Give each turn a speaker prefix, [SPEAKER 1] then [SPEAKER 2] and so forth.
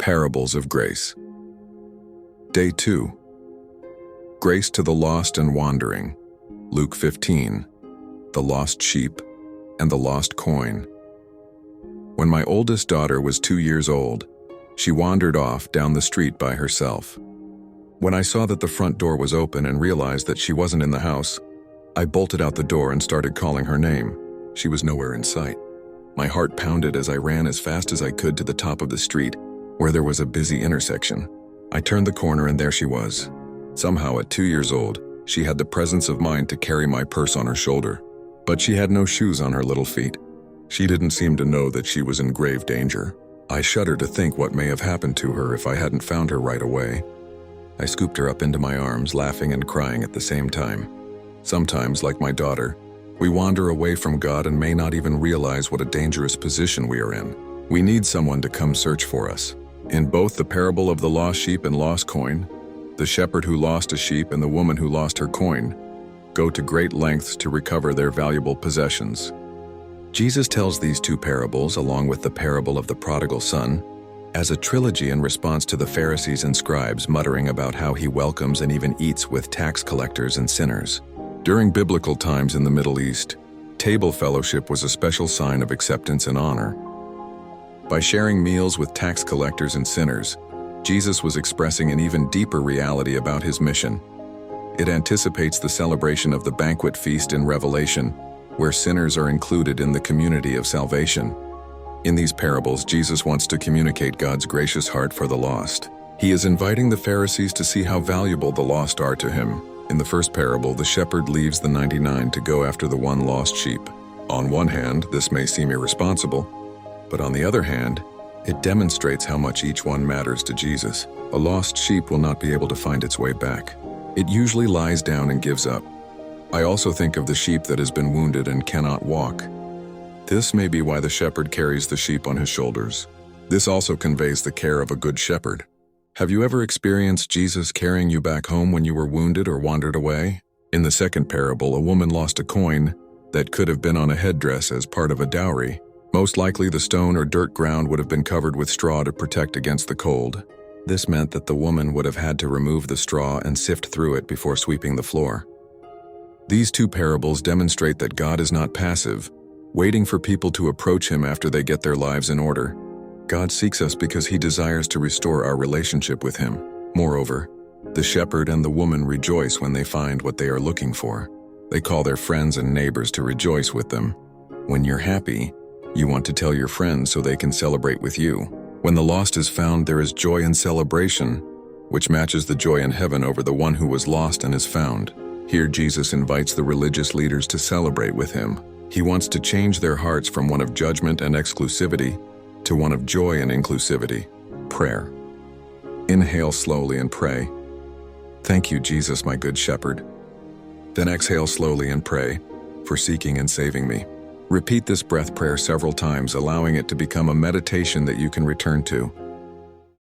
[SPEAKER 1] Parables of Grace. Day 2. Grace to the lost and wandering. Luke 15. The lost sheep and the lost coin. When my oldest daughter was 2 years old, she wandered off down the street by herself. When I saw that the front door was open and realized that she wasn't in the house, I bolted out the door and started calling her name. She was nowhere in sight. My heart pounded as I ran as fast as I could to the top of the street, where there was a busy intersection. I turned the corner and there she was. Somehow at 2 years old, she had the presence of mind to carry my purse on her shoulder. But she had no shoes on her little feet. She didn't seem to know that she was in grave danger. I shudder to think what may have happened to her if I hadn't found her right away. I scooped her up into my arms, laughing and crying at the same time. Sometimes, like my daughter, we wander away from God and may not even realize what a dangerous position we are in. We need someone to come search for us. In both the parable of the lost sheep and lost coin, the shepherd who lost a sheep and the woman who lost her coin go to great lengths to recover their valuable possessions. Jesus tells these two parables, along with the parable of the prodigal son, as a trilogy in response to the Pharisees and scribes muttering about how he welcomes and even eats with tax collectors and sinners. During biblical times in the Middle East, table fellowship was a special sign of acceptance and honor. By sharing meals with tax collectors and sinners, Jesus was expressing an even deeper reality about his mission. It anticipates the celebration of the banquet feast in Revelation, where sinners are included in the community of salvation. In these parables, Jesus wants to communicate God's gracious heart for the lost. He is inviting the Pharisees to see how valuable the lost are to him. In the first parable, the shepherd leaves the 99 to go after the one lost sheep. On one hand, this may seem irresponsible, but on the other hand, it demonstrates how much each one matters to Jesus. A lost sheep will not be able to find its way back. It usually lies down and gives up. I also think of the sheep that has been wounded and cannot walk. This may be why the shepherd carries the sheep on his shoulders. This also conveys the care of a good shepherd. Have you ever experienced Jesus carrying you back home when you were wounded or wandered away? In the second parable, a woman lost a coin that could have been on a headdress as part of a dowry. Most likely the stone or dirt ground would have been covered with straw to protect against the cold. This meant that the woman would have had to remove the straw and sift through it before sweeping the floor. These two parables demonstrate that God is not passive, waiting for people to approach him after they get their lives in order. God seeks us because he desires to restore our relationship with him. Moreover, the shepherd and the woman rejoice when they find what they are looking for. They call their friends and neighbors to rejoice with them. When you're happy, you want to tell your friends so they can celebrate with you. When the lost is found, there is joy and celebration, which matches the joy in heaven over the one who was lost and is found. Here Jesus invites the religious leaders to celebrate with him. He wants to change their hearts from one of judgment and exclusivity to one of joy and inclusivity. Prayer. Inhale slowly and pray. Thank you, Jesus, my good shepherd. Then exhale slowly and pray, for seeking and saving me. Repeat this breath prayer several times, allowing it to become a meditation that you can return to.